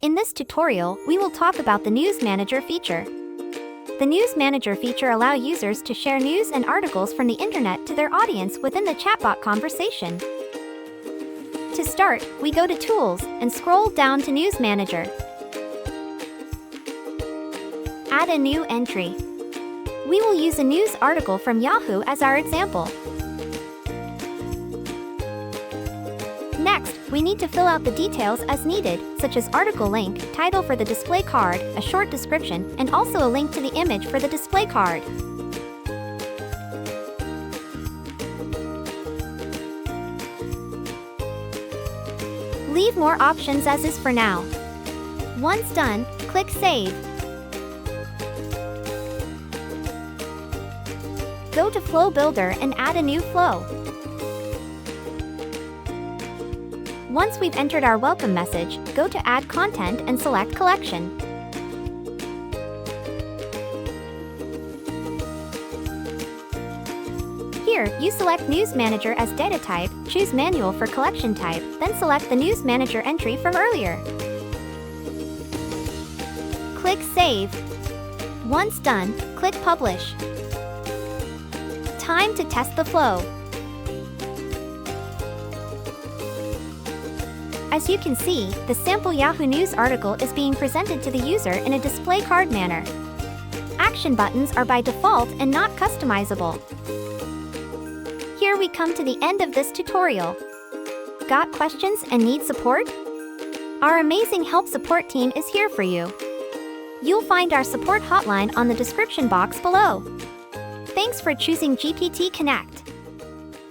In this tutorial, we will talk about the News Manager feature. The News Manager feature allows users to share news and articles from the internet to their audience within the chatbot conversation. To start, we go to Tools and scroll down to News Manager. Add a new entry. We will use a news article from Yahoo as our example. Next, we need to fill out the details as needed, such as article link, title for the display card, a short description, and also a link to the image for the display card. Leave more options as is for now. Once done, click Save. Go to Flow Builder and add a new flow. Once we've entered our welcome message, go to Add Content and select Collection. Here, you select News Manager as data type, choose Manual for collection type, then select the News Manager entry from earlier. Click Save. Once done, click Publish. Time to test the flow. As you can see, the sample Yahoo News article is being presented to the user in a display card manner. Action buttons are by default and not customizable. Here we come to the end of this tutorial. Got questions and need support? Our amazing help support team is here for you. You'll find our support hotline on the description box below. Thanks for choosing GPT Connect.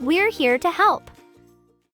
We're here to help.